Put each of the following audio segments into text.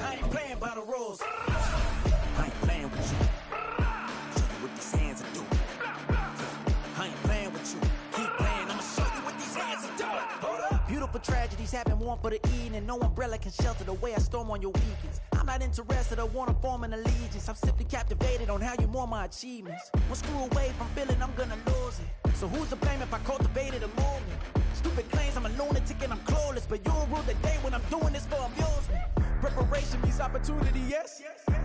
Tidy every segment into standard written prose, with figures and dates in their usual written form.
I ain't playing by the rules. I ain't playing with you. Show you what these hands are doing. I ain't playing with you. Keep playing, I'ma show you what these hands are doing. Hold up. Beautiful tragedies happen one for the evening. No umbrella can shelter the way I storm on your weekends. I'm not interested, I wanna form an allegiance. I'm simply captivated on how you more my achievements. One screw away from feeling I'm gonna lose it. So who's to blame if I cultivated a movement? Stupid claims I'm a lunatic and I'm clueless, but you'll rule the day when I'm doing this for amusement. Preparation means opportunity, yes.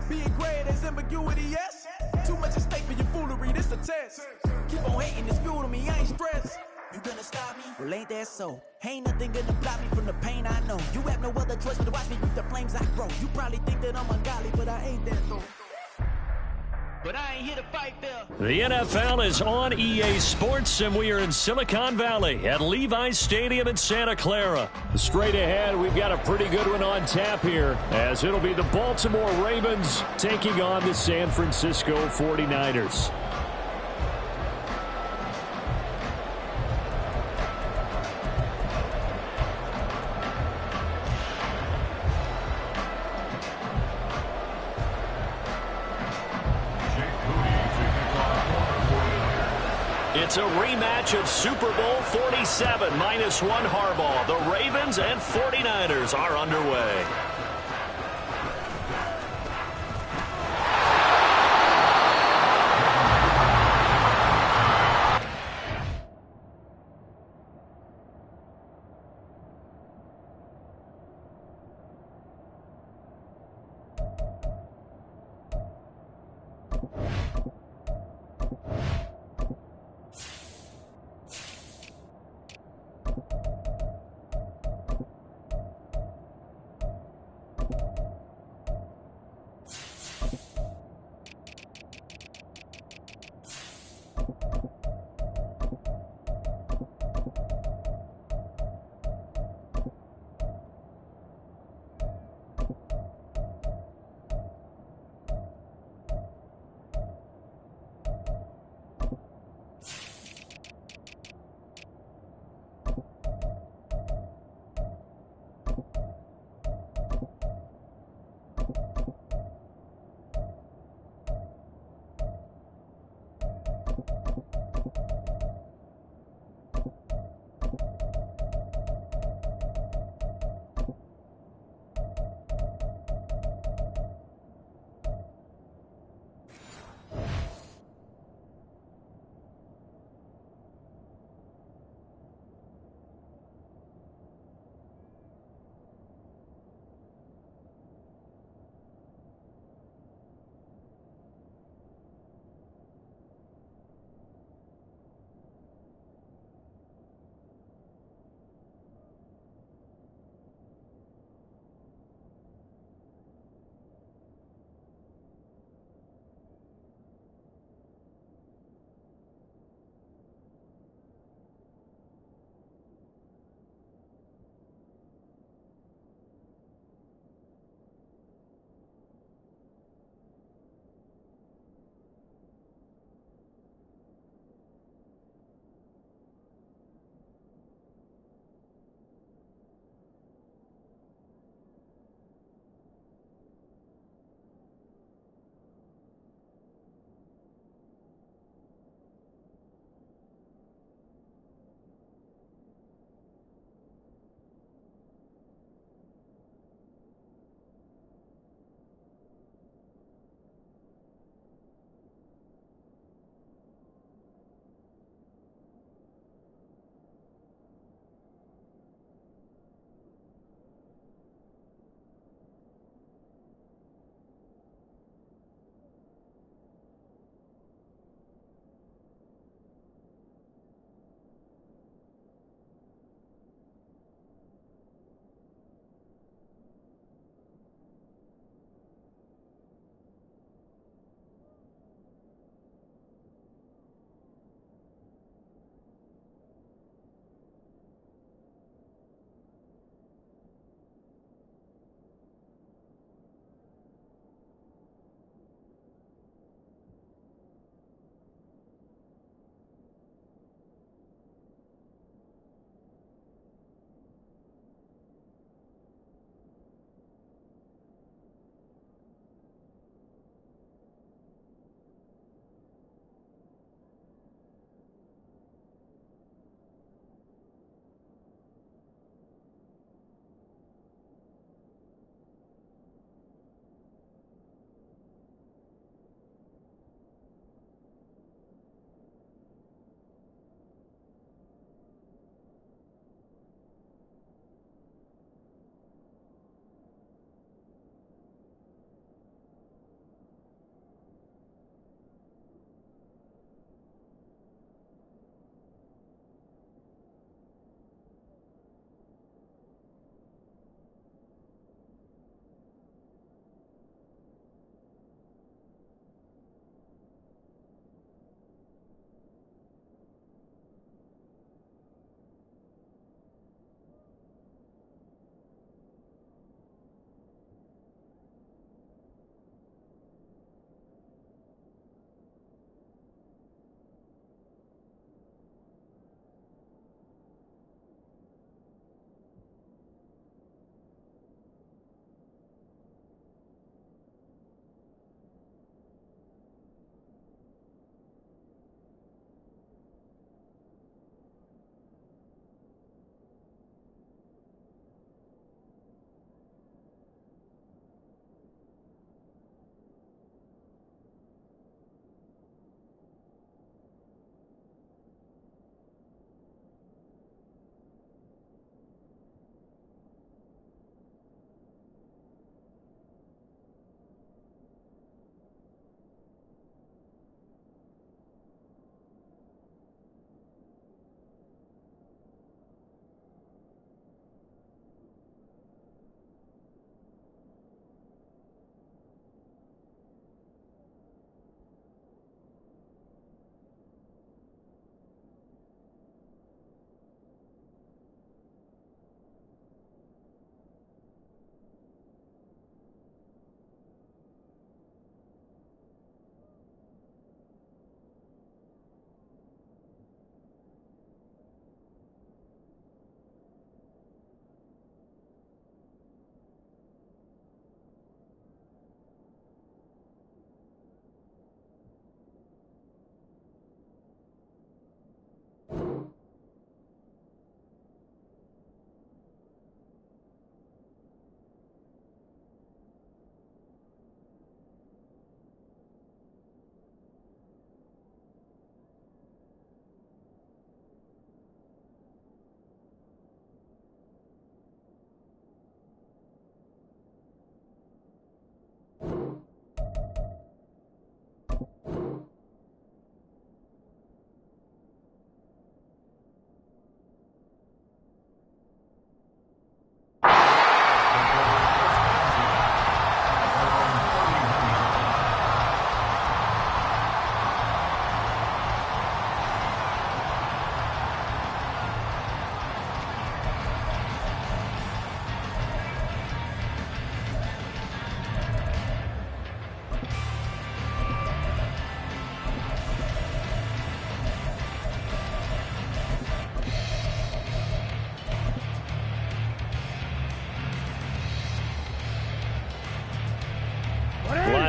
Being great is ambiguity, yes. Too much at stake for your foolery, this a test. Keep on hating, it's fuel to me, I ain't stressed. You gonna stop me? Well, ain't that so? Ain't nothing gonna block me from the pain I know. You have no other choice but to watch me reap the flames I grow. You probably think that I'm ungodly, but I ain't that though. But I ain't here to fight, Bill. The NFL is on EA Sports, and we are in Silicon Valley at Levi's Stadium in Santa Clara. Straight ahead, we've got a pretty good one on tap here, as it'll be the Baltimore Ravens taking on the San Francisco 49ers. It's a rematch of Super Bowl 47 -1 Harbaugh. The Ravens and 49ers are underway.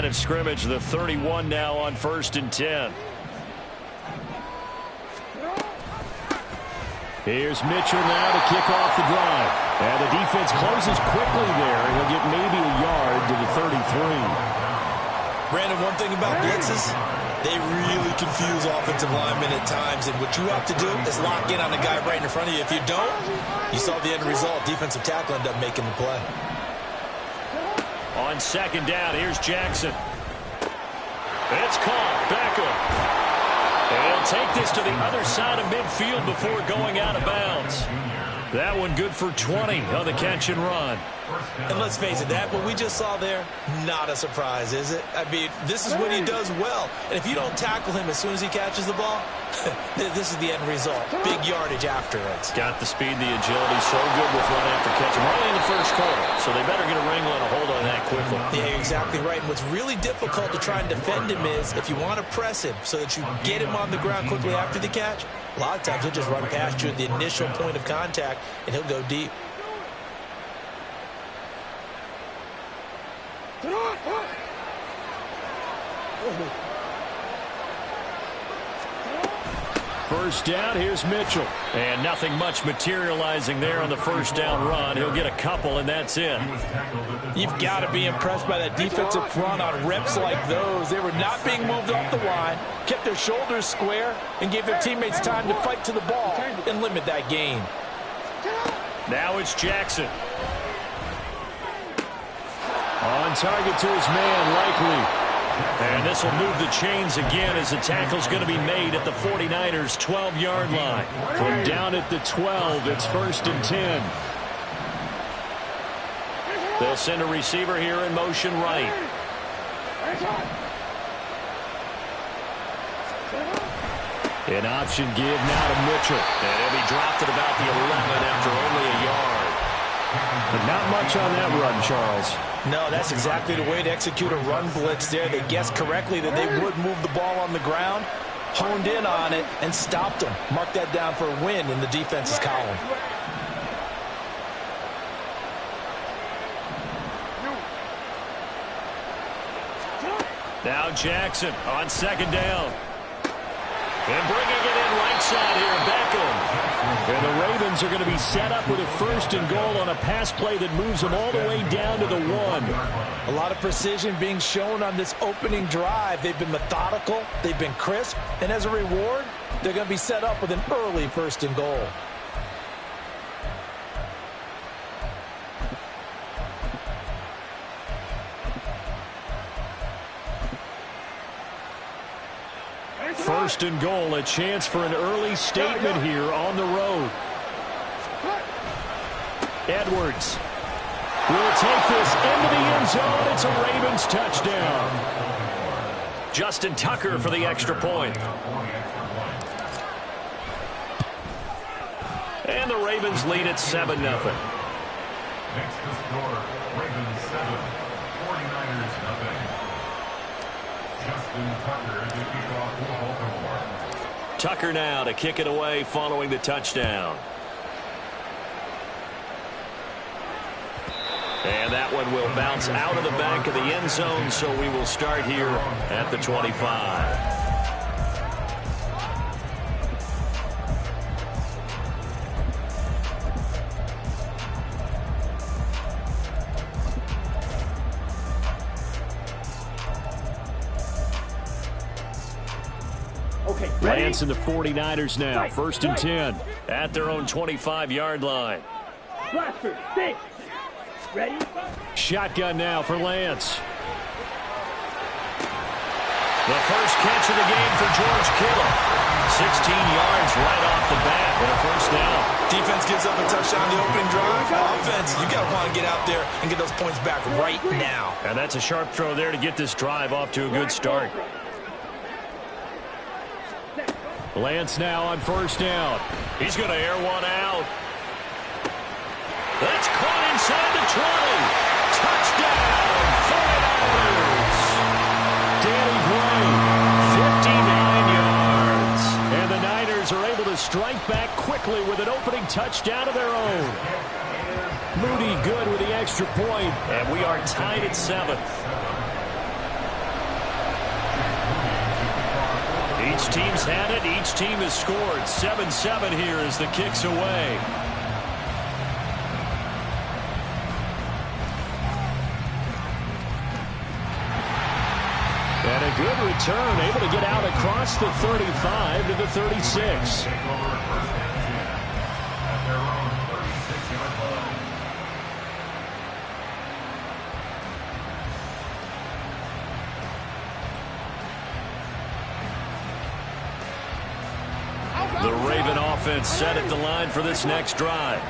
line of scrimmage, the 31 now on 1st and 10. Here's Mitchell now to kick off the drive. And the defense closes quickly there, and he'll get maybe a yard to the 33. Brandon, one thing about blitzes, they really confuse offensive linemen at times, and what you have to do is lock in on the guy right in front of you. If you don't, you saw the end result. Defensive tackle ended up making the play. On 2nd down, here's Jackson. It's caught. Beckham. He'll take this to the other side of midfield before going out of bounds. That one good for 20 on the catch and run. And let's face it, that what we just saw there, not a surprise, is it? I mean, this is what he does well. And if you don't tackle him as soon as he catches the ball, this is the end result. Big yardage after it. Got the speed, the agility, so good with run after catch. I'm only in the first quarter, so they better get a wrangle and a hold on that quickly. Yeah, you're exactly right. And what's really difficult to try and defend him is if you want to press him so that you get him on the ground quickly after the catch, a lot of times he'll just run past you at the initial point of contact, and he'll go deep. First down, here's Mitchell. And nothing much materializing there on the first down run. He'll get a couple, and that's it. You've got to be impressed by that defensive front on reps like those. They were not being moved off the line, kept their shoulders square, and gave their teammates time to fight to the ball and limit that gain. Now it's Jackson. On target to his man, Likely. And this will move the chains again as the tackle's going to be made at the 49ers' 12-yard line. From down at the 12, it's 1st and 10. They'll send a receiver here in motion right. An option give now to Mitchell. And he'll be dropped at about the 11 after only a yard. But not much on that run, Charles. No, that's exactly the way to execute a run blitz there. They guessed correctly that they would move the ball on the ground, honed in on it, and stopped them. Mark that down for a win in the defense's column. Now Jackson on 2nd down. And bringing it in right side here, Beckham. And the Ravens are going to be set up with a 1st and goal on a pass play that moves them all the way down to the 1. A lot of precision being shown on this opening drive. They've been methodical, they've been crisp, and as a reward, they're going to be set up with an early 1st and goal. First and goal, a chance for an early statement here on the road. Edwards will take this into the end zone. It's a Ravens touchdown. Justin Tucker for the extra point. And the Ravens lead at 7-0. Next to score, Ravens 7, 49ers nothing. Justin Tucker to kick off for Baltimore. Tucker now to kick it away following the touchdown. And that one will bounce out of the back of the end zone, so we will start here at the 25. Lance and the 49ers now, 1st and 10. At their own 25-yard line. Ready? Shotgun now for Lance. The first catch of the game for George Kittle. 16 yards right off the bat with a first down. Defense gives up a touchdown the opening drive. Offense, you got to want to get out there and get those points back right now. And that's a sharp throw there to get this drive off to a good start. Lance now on 1st down. He's going to air one out. That's caught inside the 20. Touchdown, 49ers. Danny Gray, 59 yards. And the Niners are able to strike back quickly with an opening touchdown of their own. Moody good with the extra point. And we are tied at 7. Both teams had it. Each team has scored. 7-7 here as the kick's away. And a good return, able to get out across the 35 to the 36. The Raven offense set at the line for this next drive.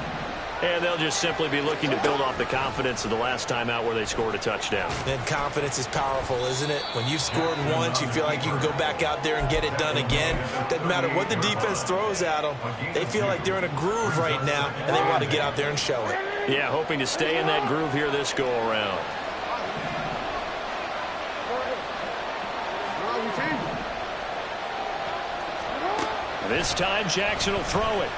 And they'll just simply be looking to build off the confidence of the last time out where they scored a touchdown. And confidence is powerful, isn't it? When you've scored once, you feel like you can go back out there and get it done again. Doesn't matter what the defense throws at them. They feel like they're in a groove right now, and they want to get out there and show it. Yeah, hoping to stay in that groove here this go-around. This time, Jackson will throw it.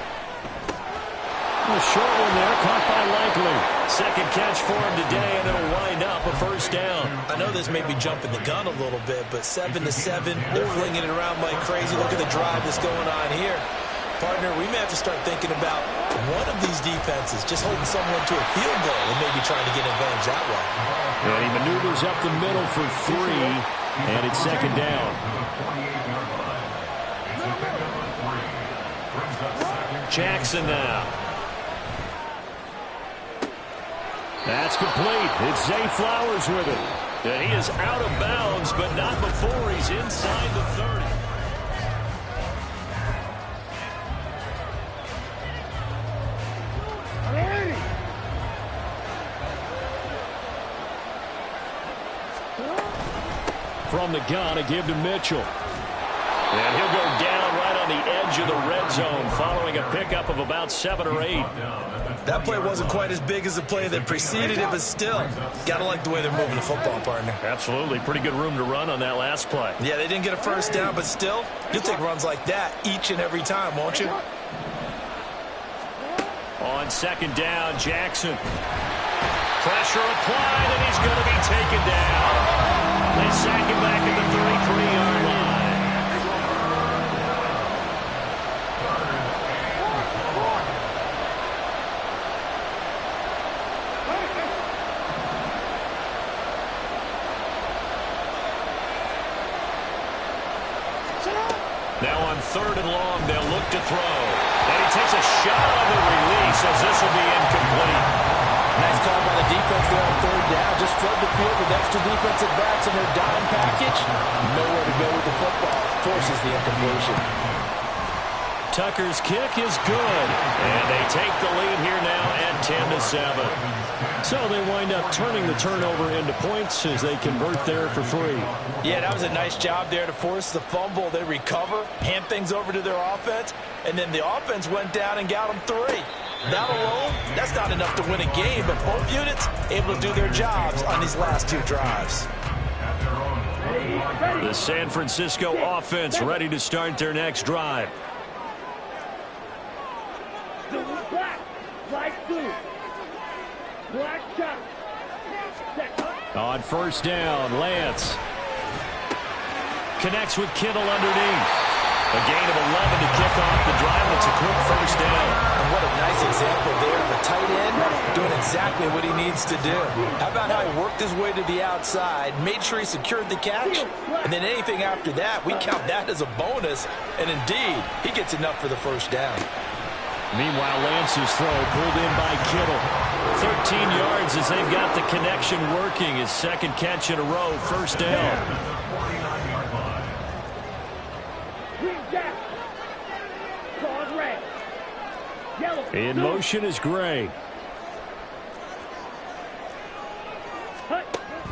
A short one there, caught by Likely. Second catch for him today, and it'll wind up a first down. I know this may be jumping the gun a little bit, but 7-7, they're flinging it around like crazy. Look at the drive that's going on here. Partner, we may have to start thinking about one of these defenses just holding someone to a field goal and maybe trying to get advantage that way. And he maneuvers up the middle for 3, and it's second down. Jackson now. That's complete. It's Zay Flowers with it. And he is out of bounds, but not before he's inside the 30. From the gun, a give to Mitchell. And he'll go down right on the edge of the red zone following a pickup of about 7 or 8. That play wasn't quite as big as the play that preceded it, but still, got to like the way they're moving the football, partner. Absolutely. Pretty good room to run on that last play. Yeah, they didn't get a first down, but still, you'll take runs like that each and every time, won't you? On second down, Jackson. Pressure applied, and he's going to be taken down. They sack him back at the 33-yard line. Now on third and long, they'll look to throw. And he takes a shot on the release as this will be incomplete. Nice call by the defense there on third down. Just flood the field with extra defensive backs in their dime package. Nowhere to go with the football. Forces the incompletion. Tucker's kick is good. And they take the lead here now at 10-7. So they wind up turning the turnover into points as they convert there for 3. Yeah, that was a nice job there to force the fumble. They recover, hand things over to their offense, and then the offense went down and got them 3. That alone, that's not enough to win a game, but both units able to do their jobs on these last 2 drives. The San Francisco offense ready to start their next drive. On first down, Lance connects with Kittle underneath. A gain of 11 to kick off the drive. It's a quick first down. And what a nice example there of a tight end doing exactly what he needs to do. How about how he worked his way to the outside, made sure he secured the catch, and then anything after that, we count that as a bonus. And indeed, he gets enough for the first down. Meanwhile, Lance's throw pulled in by Kittle. 13 yards as they've got the connection working. His second catch in a row, first down. In motion is Gray.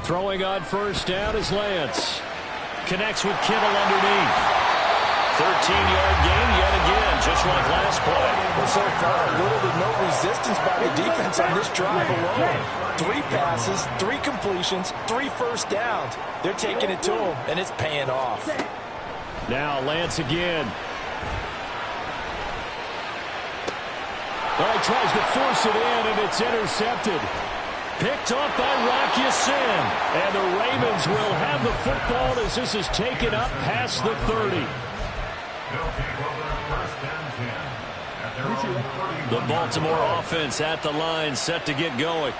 Throwing on first down is Lance. Connects with Kittle underneath. 13-yard gain yet again, just like last play. Well, so far, little to no resistance by the defense on this drive alone. 3 passes, 3 completions, 3 first downs. They're taking it to him, and it's paying off. Now Lance again. Well, he tries to force it in, and it's intercepted. Picked off by Rock Ya-Sin. And the Ravens will have the football as this is taken up past the 30. The Baltimore offense at the line, set to get going.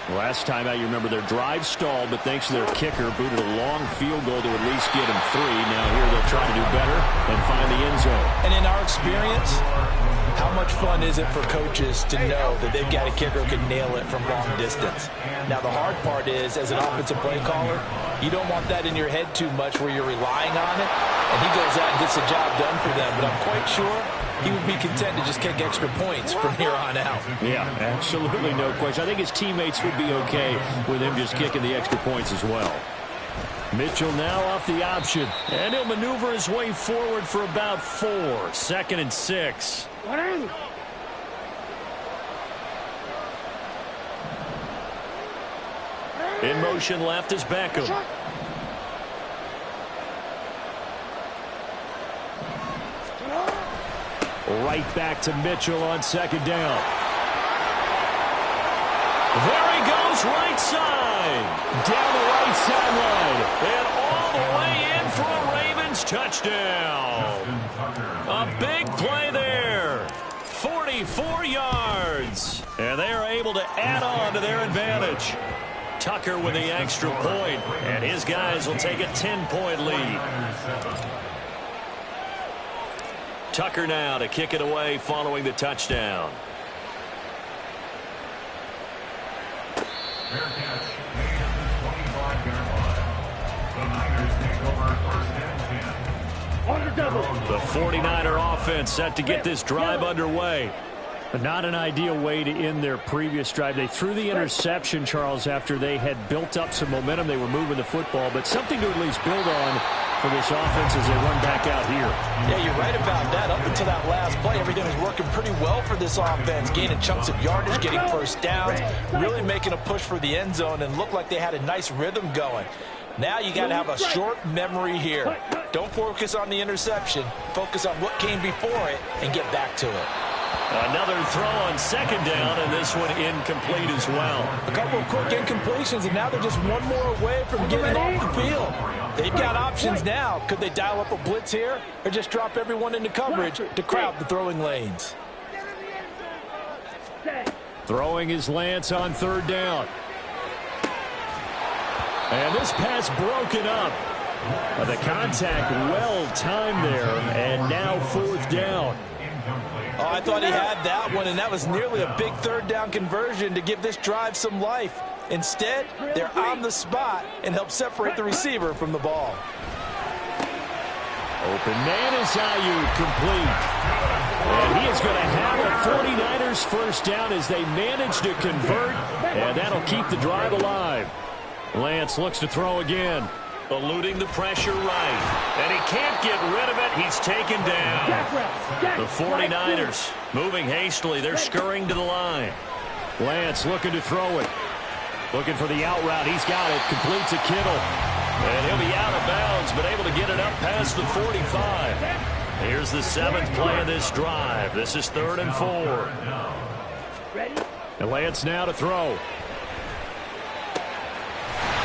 Last time out, you remember their drive stalled, but thanks to their kicker, booted a long field goal to at least get them 3. Now here they'll try to do better and find the end zone. And in our experience, how much fun is it for coaches to know that they've got a kicker who can nail it from long distance? Now, the hard part is, as an offensive play caller, you don't want that in your head too much where you're relying on it, and he goes out and gets the job done for them. But I'm quite sure he would be content to just kick extra points from here on out. Yeah, absolutely no question. I think his teammates would be okay with him just kicking the extra points as well. Mitchell now off the option, and he'll maneuver his way forward for about 4. 2nd and 6. In motion left is Beckham. Right back to Mitchell on 2nd down. There he goes, right side. Down the right sideline. And all the way in for a Ravens touchdown. A big play there. 44 yards. And they are able to add on to their advantage. Tucker with the extra point, and his guys will take a 10-point lead. Tucker now to kick it away following the touchdown. Fair catch made at the 25-yard line. The Niners take over 1st and 10. The 49er offense set to get this drive underway. But not an ideal way to end their previous drive. They threw the interception, Charles, after they had built up some momentum. They were moving the football, but something to at least build on for this offense as they run back out here. Yeah, you're right about that. Up until that last play, everything was working pretty well for this offense, gaining chunks of yardage, getting first downs, really making a push for the end zone, and looked like they had a nice rhythm going. Now you got to have a short memory here. Don't focus on the interception. Focus on what came before it and get back to it. Another throw on 2nd down, and this one incomplete as well. A couple of quick incompletions, and now they're just one more away from getting off the field. They've got options now. Could they dial up a blitz here or just drop everyone into coverage to crowd the throwing lanes? Throwing is Lance on 3rd down. And this pass broken up. The contact well timed there, and now 4th down. Oh, I thought he had that one, and that was nearly a big 3rd down conversion to give this drive some life. Instead, they're on the spot and help separate the receiver from the ball. Open man is Ayuk, complete. And he is going to have a 49ers first down as they manage to convert, and that'll keep the drive alive. Lance looks to throw again. Eluding the pressure right. And he can't get rid of it. He's taken down. The 49ers moving hastily. They're scurrying to the line. Lance looking to throw it. Looking for the out route. He's got it. Complete to Kittle. And he'll be out of bounds, but able to get it up past the 45. Here's the 7th play of this drive. This is 3rd and 4. And Lance now to throw.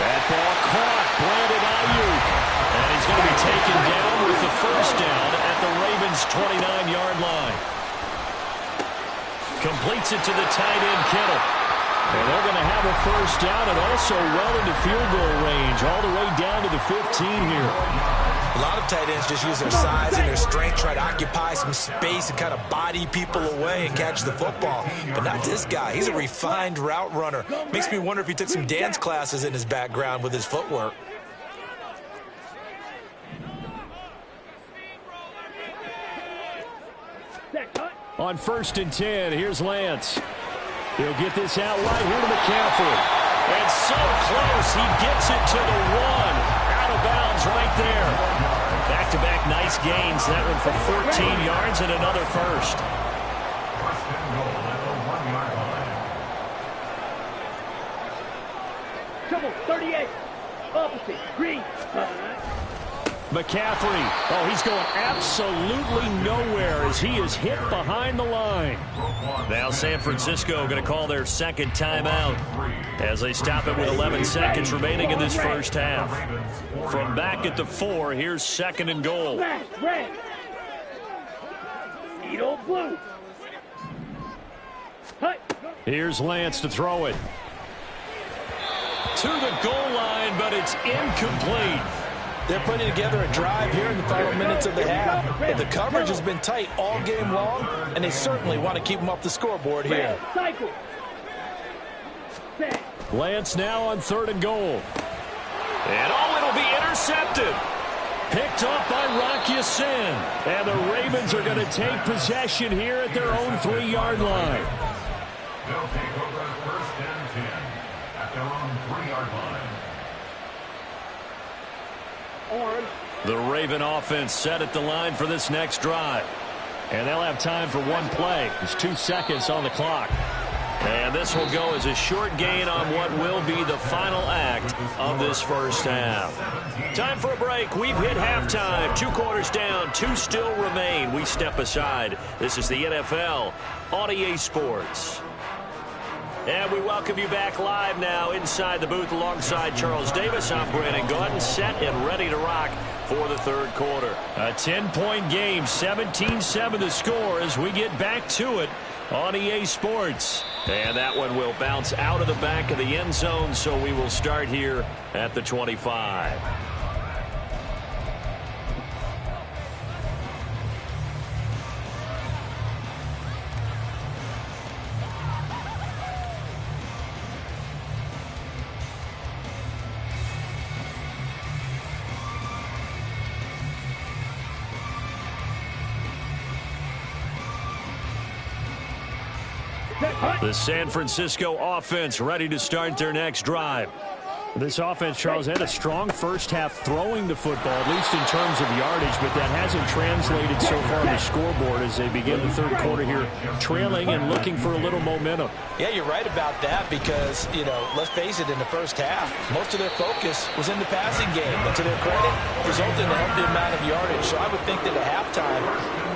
That ball caught. Brandon Ayuk. And he's going to be taken down with the first down at the Ravens' 29-yard line. Completes it to the tight end, Kittle. And they're going to have a first down and also well into field goal range, all the way down to the 15 here. A lot of tight ends just use their size and their strength, try to occupy some space and kind of body people away and catch the football. But not this guy. He's a refined route runner. Makes me wonder if he took some dance classes in his background with his footwork. On 1st and 10, here's Lance. He'll get this out right here to McCaffrey. And so close, he gets it to the 1. Out of bounds right there. Back-to-back nice gains. That one for 14 yards and another first. 1st and goal at the 1-yard line. Trouble, 38. Opposite, green. McCaffrey. Oh, he's going absolutely nowhere as he is hit behind the line. Now San Francisco going to call their 2nd timeout as they stop it with 11 seconds remaining in this first half. From back at the 4, here's 2nd and goal. Beetle blue. Hut. Here's Lance to throw it. To the goal line, but it's incomplete. They're putting together a drive here in the final minutes of the half. But the coverage has been tight all game long, and they certainly want to keep them off the scoreboard here. Cycle. Set. Lance now on 3rd and goal. And it'll be intercepted. Picked up by Rock Ya-Sin. And the Ravens are going to take possession here at their own 3-yard line. They'll take over 1st and 10 at their own 3-yard line. Arm. The Raven offense set at the line for this next drive. And they'll have time for one play. There's 2 seconds on the clock. And this will go as a short gain on what will be the final act of this first half. Time for a break. We've hit halftime. 2 quarters down. 2 still remain. We step aside. This is the NFL on EA Sports. And we welcome you back live now inside the booth alongside Charles Davis. I'm Brandon Gordon, set and ready to rock for the 3rd quarter. A 10-point game, 17-7 the score as we get back to it on EA Sports. And that one will bounce out of the back of the end zone, so we will start here at the 25. The San Francisco offense ready to start their next drive. This offense, Charles, had a strong first half throwing the football, at least in terms of yardage, but that hasn't translated so far on the scoreboard as they begin the 3rd quarter here, trailing and looking for a little momentum. Yeah, you're right about that because, let's face it, in the first half, most of their focus was in the passing game. But to their credit, resulted in a healthy amount of yardage. So I would think that at halftime,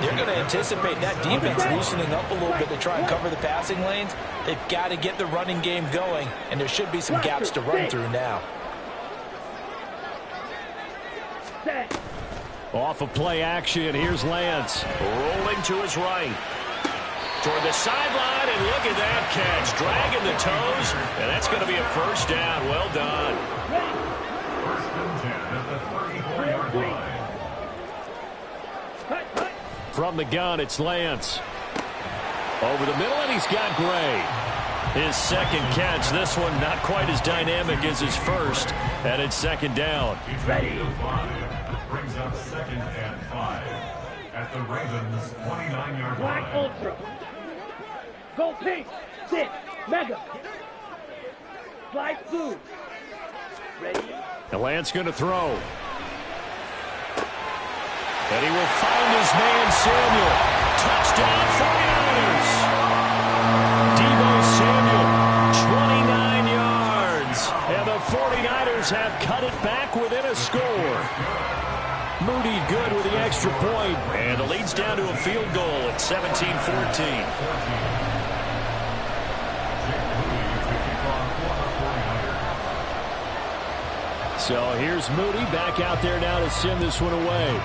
they're going to anticipate that defense loosening up a little bit to try and cover the passing lanes. They've got to get the running game going, and there should be some gaps to run through now. Off of play action, here's Lance. Rolling to his right. Toward the sideline, and look at that catch. Dragging the toes, and that's going to be a first down. Well done. 1st and 10 at the 34-yard line. From the gun, it's Lance. Over the middle, and he's got Gray. His 2nd catch. This one not quite as dynamic as his first, and it's 2nd down. Ready. Brings up 2nd and 5 at the Ravens' 29-yard Black line. Ultra. Go pink. Sit. Mega. Slide blue. Ready. And Lance going to throw. And he will find his man, Samuel. Touchdown, 49ers. Deebo Samuel, 29 yards. And the 49ers have cut it back within a score. Moody good with the extra point. And the lead's down to a field goal at 17-14. So here's Moody back out there now to send this one away.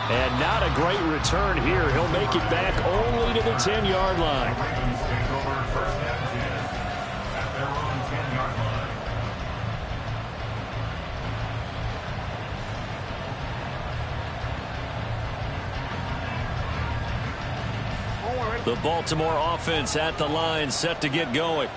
And not a great return here. He'll make it back only to the 10-yard line. Ravens take over 1st and 10 at their own 10-yard line. The Baltimore offense at the line, set to get going.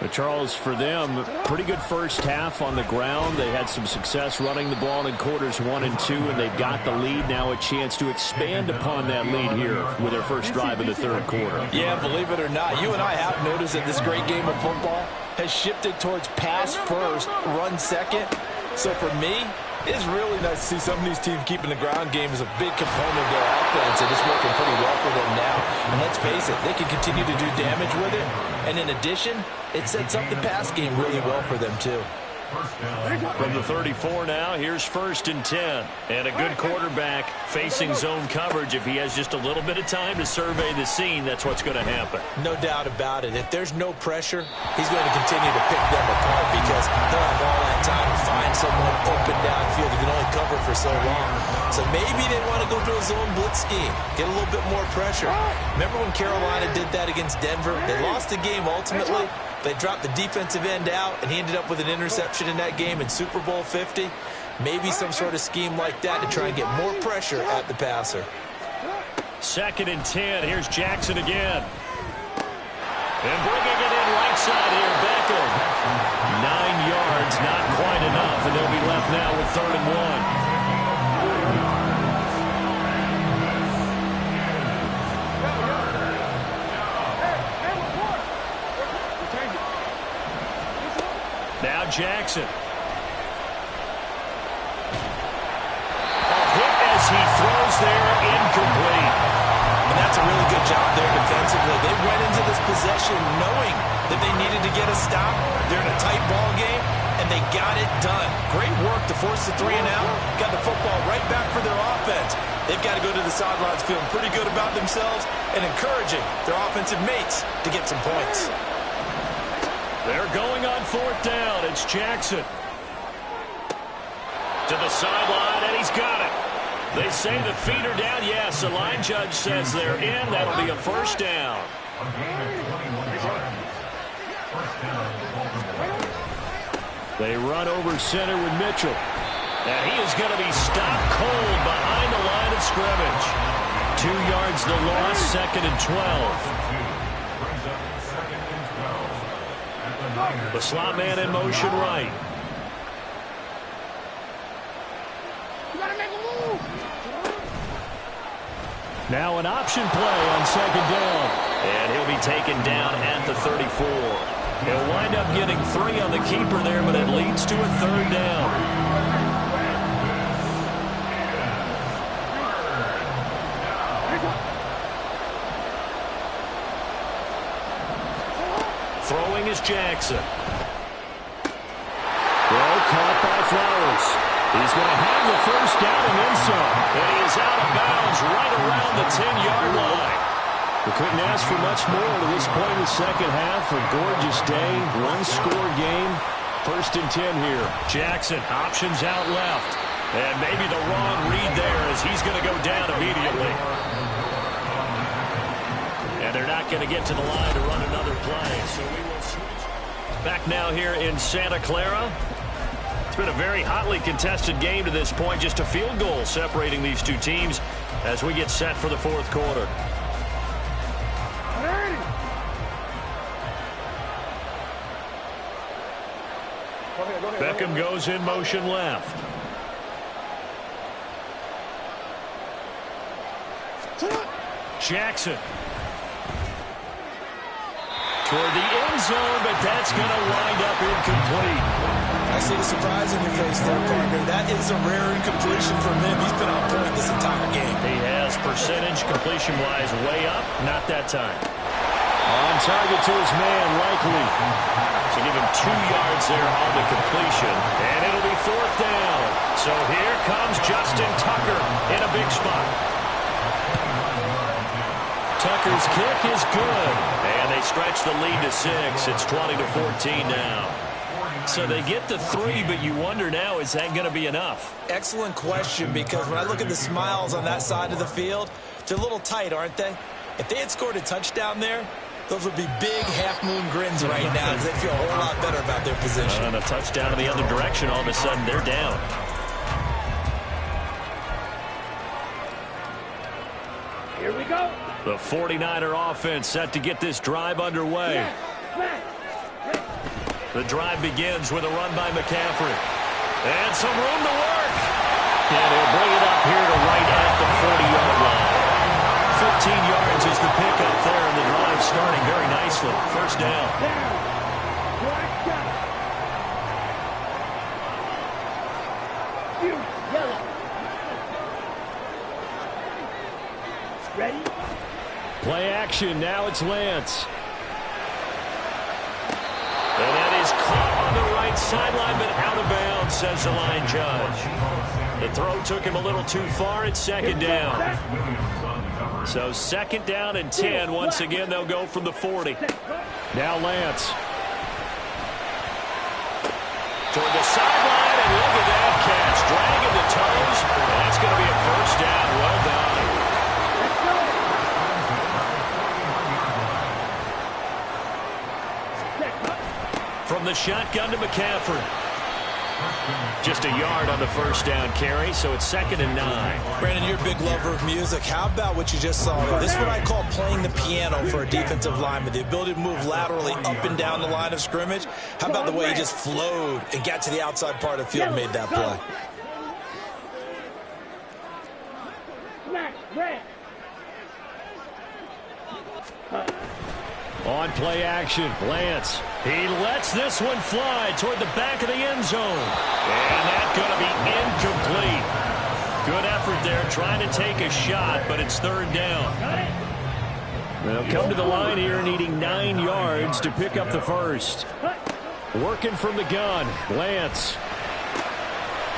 But Charles, for them, pretty good first half on the ground. They had some success running the ball in quarters 1 and 2, and they've got the lead now, a chance to expand upon that lead here with their first drive in the 3rd quarter. Yeah, believe it or not, you and I have noticed that this great game of football has shifted towards pass first, run second. So for me, it's really nice to see some of these teams keeping the ground game as a big component of their offense, and it's working pretty well for them now. And let's face it, they can continue to do damage with it. And in addition, it sets up the pass game really well for them too. From the 34 now, here's 1st and 10. And a good quarterback facing zone coverage. If he has just a little bit of time to survey the scene, that's what's going to happen. No doubt about it. If there's no pressure, he's going to continue to pick them apart because they'll have all that time to find someone open downfield who can only cover for so long. So maybe they want to go to a zone blitz scheme, get a little bit more pressure. Remember when Carolina did that against Denver? They lost the game ultimately. They dropped the defensive end out, and he ended up with an interception in that game in Super Bowl 50. Maybe some sort of scheme like that to try and get more pressure at the passer. 2nd and 10. Here's Jackson again. And bringing it in right side here, Beckham. 9 yards, not quite enough, and they'll be left now with 3rd and 1. Now Jackson. A hit as he throws there, incomplete. And that's a really good job there defensively. They went into this possession knowing that they needed to get a stop. They're in a tight ball game, and they got it done. Great work to force the 3 and out. Got the football right back for their offense. They've got to go to the sidelines feeling pretty good about themselves and encouraging their offensive mates to get some points. They're going on 4th down. It's Jackson. To the sideline, and he's got it. They say the feet are down. Yes, the line judge says they're in. That'll be a 1st down. They run over center with Mitchell. And he is going to be stopped cold behind the line of scrimmage. 2 yards the loss, 2nd and 12. The slot man in motion right. Now an option play on 2nd down. And he'll be taken down at the 34. He'll wind up getting 3 on the keeper there, but it leads to a 3rd down. Throwing is Jackson. Throw caught by Flowers. He's going to have the 1st down and then some. And he is out of bounds right around the 10-yard line. We couldn't ask for much more to this point in the 2nd half. A gorgeous day, 1-score game. 1st and 10 here. Jackson options out left. And maybe the wrong read there as he's going to go down immediately. And they're not going to get to the line to run another play. So we will switch. Back now here in Santa Clara. It's been a very hotly contested game to this point. Just a field goal separating these two teams as we get set for the 4th quarter. Beckham goes in motion left. Jackson. Toward the end zone, but that's going to wind up incomplete. I see the surprise in your face there, partner. That is a rare incompletion from him. He's been on point this entire game. He has percentage completion-wise way up. Not that time. On target to his man, likely. To give him 2 yards there on the completion. And it'll be 4th down. So here comes Justin Tucker in a big spot. Tucker's kick is good. And they stretch the lead to 6. It's 20-14 now. So they get the 3, but you wonder now, is that going to be enough? Excellent question, because when I look at the smiles on that side of the field, they're a little tight, aren't they? If they had scored a touchdown there, those would be big half-moon grins right now because they feel a whole lot better about their position. And a touchdown in the other direction, all of a sudden they're down. Here we go. The 49er offense set to get this drive underway. The drive begins with a run by McCaffrey. And some room to work. And he'll bring it up here to right at the 40-yard line. 15 yards is the pickup there, and the drive starting very nicely. 1st down. Ready? Play action. Now it's Lance. And that is caught on the right sideline, but out of bounds, says the line judge. The throw took him a little too far. It's second down. So second down and 10. Once again, they'll go from the 40. Now Lance. Toward the sideline, and look at that catch. Dragging the toes, and that's going to be a first down. Well done. From the shotgun to McCaffrey. Just a yard on the first down carry, so it's second and 9. Brandon, you're a big lover of music. How about what you just saw there? This is what I call playing the piano for a defensive lineman, the ability to move laterally up and down the line of scrimmage. How about the way he just flowed and got to the outside part of the field and made that play? On play action, Lance. He lets this one fly toward the back of the end zone. And that's going to be incomplete. Good effort there trying to take a shot, but it's third down. They'll come to the line here needing 9 yards to pick up the first. Working from the gun, Lance.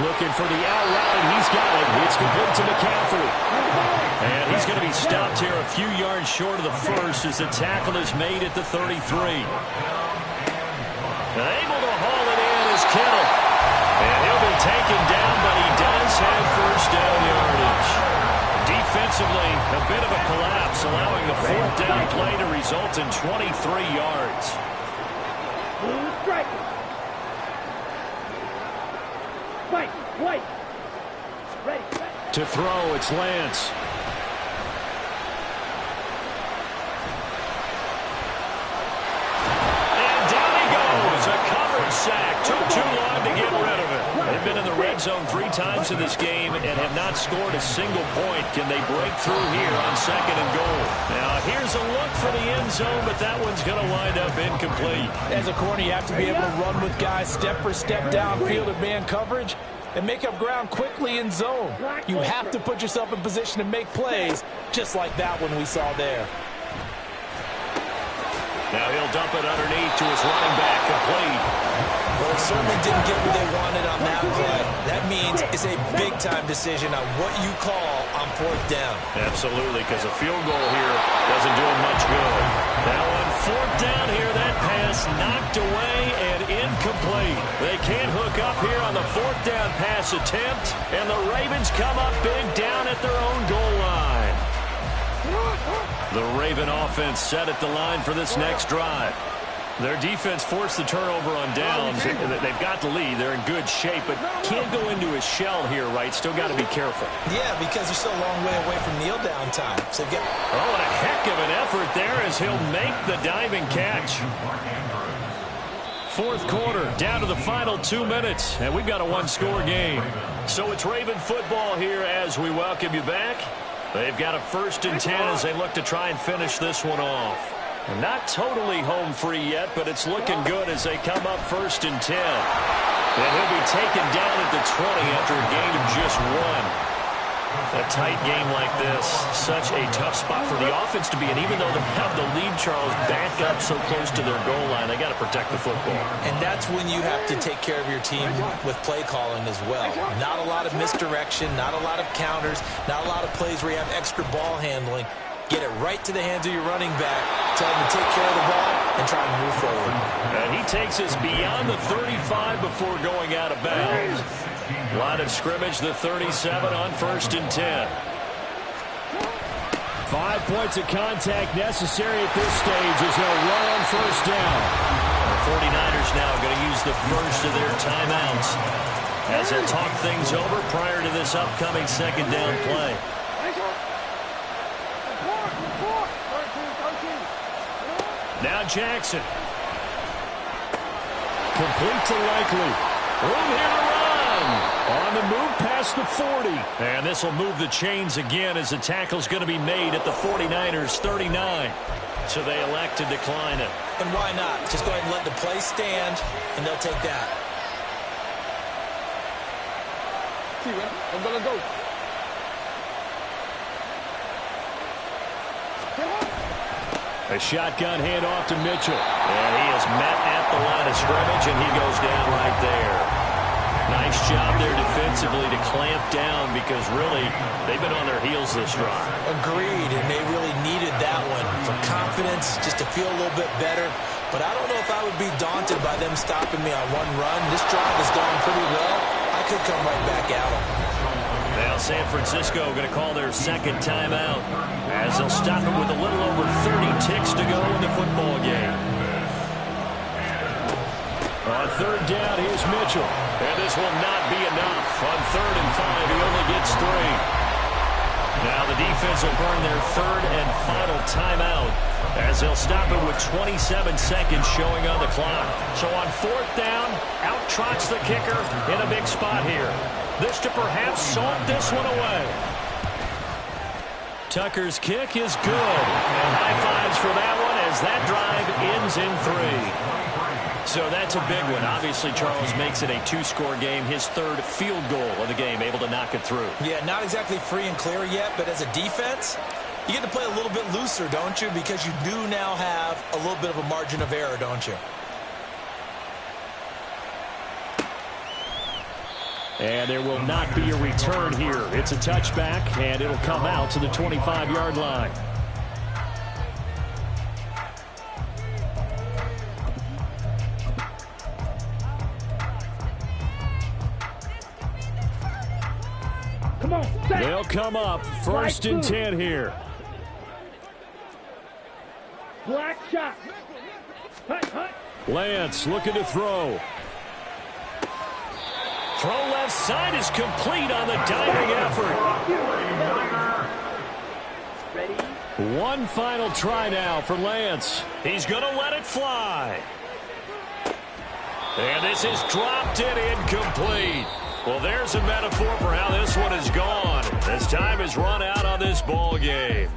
Looking for the out route, and he's got it. It's complete to McCaffrey. And he's going to be stopped here a few yards short of the first as the tackle is made at the 33. Able to haul it in is Kittle. And he'll be taken down, but he does have first down yardage. Defensively, a bit of a collapse, allowing the fourth down play to result in 23 yards. To throw, it's Lance. And down he goes. A covered sack. Took too long to get rid of it. They've been in the red zone 3 times in this game and have not scored a single point. Can they break through here on second and goal? Now, here's a look for the end zone, but that one's going to wind up incomplete. As a corner, you have to be able to run with guys step for step downfield in man coverage and make up ground quickly in zone. You have to put yourself in position to make plays, just like that one we saw there. Now he'll dump it underneath to his running back, complete. Well, certainly didn't get what they wanted on that play. That means it's a big-time decision on what you call on fourth down. Absolutely, because a field goal here doesn't do him much good. Now on fourth down here, that pass knocked away and incomplete. They can't hook up here on the fourth down pass attempt, and the Ravens come up big down at their own goal line. The Raven offense set at the line for this next drive. Their defense forced the turnover on downs. They've got the lead. They're in good shape, but can't go into a shell here, right? Still got to be careful. Yeah, because they're still a long way away from kneel down time. So get. Oh, a heck of an effort there as he'll make the diving catch. Fourth quarter, down to the final 2 minutes, and we've got a one-score game. So it's Raven football here as we welcome you back. They've got a first and 10 as they look to try and finish this one off. Not totally home free yet, but it's looking good as they come up first and 10. And he'll be taken down at the 20 after a gain of just 1. A tight game like this, such a tough spot for the offense to be in. Even though they have the lead, Charles, back up so close to their goal line, they got to protect the football. And that's when you have to take care of your team with play calling as well. Not a lot of misdirection, not a lot of counters, not a lot of plays where you have extra ball handling. Get it right to the hands of your running back. Tell him to take care of the ball and try to move forward. And he takes us beyond the 35 before going out of bounds. Line of scrimmage, the 37 on first and 10. 5 points of contact necessary at this stage as they'll run on first down. The 49ers now going to use the first of their timeouts as they'll talk things over prior to this upcoming second down play. Now Jackson. Complete to Likely. Room here to run. On the move past the 40. And this will move the chains again as the tackle's going to be made at the 49ers 39. So they elect to decline it. And why not? Just go ahead and let the play stand, and they'll take that. I'm going to go. A shotgun handoff to Mitchell. And he is met at the line of scrimmage, and he goes down right there. Nice job there defensively to clamp down because really they've been on their heels this drive. Agreed, and they really needed that one for confidence, just to feel a little bit better. But I don't know if I would be daunted by them stopping me on one run. This drive has gone pretty well. I could come right back at them. Now San Francisco going to call their second timeout as they'll stop it with a little over 30 ticks to go in the football game. On third down, here's Mitchell. And this will not be enough. On 3rd and 5, he only gets 3. Now the defense will burn their third and final timeout as they'll stop it with 27 seconds showing on the clock. So on 4th down, out trots the kicker in a big spot here. This to perhaps salt this one away. Tucker's kick is good. And high fives for that one as that drive ends in 3. So that's a big one. Obviously, Charles makes it a 2-score game. His 3rd field goal of the game, able to knock it through. Yeah, not exactly free and clear yet, but as a defense, you get to play a little bit looser, don't you? Because you do now have a little bit of a margin of error, don't you? And there will not be a return here. It's a touchback, and it'll come out to the 25-yard line. They'll come up 1st and 10 here. Black shot. Lance looking to throw. Throw left side is complete on the diving effort. One final try now for Lance. He's going to let it fly. And this is dropped and incomplete. Well, there's a metaphor for how this one is gone. As time has run out on this ball game.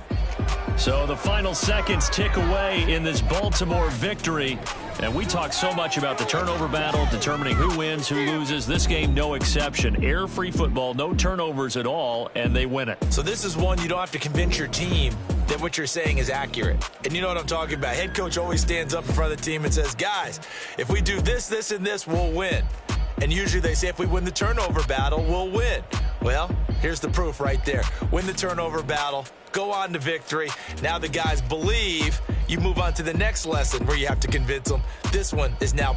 So the final seconds tick away in this Baltimore victory. And we talk so much about the turnover battle, determining who wins, who loses. This game, no exception. Error-free football, no turnovers at all, and they win it. So this is one you don't have to convince your team that what you're saying is accurate. And you know what I'm talking about. Head coach always stands up in front of the team and says, guys, if we do this, this, and this, we'll win. And usually they say if we win the turnover battle, we'll win. Well, here's the proof right there. Win the turnover battle, go on to victory. Now the guys believe. You move on to the next lesson where you have to convince them. This one is now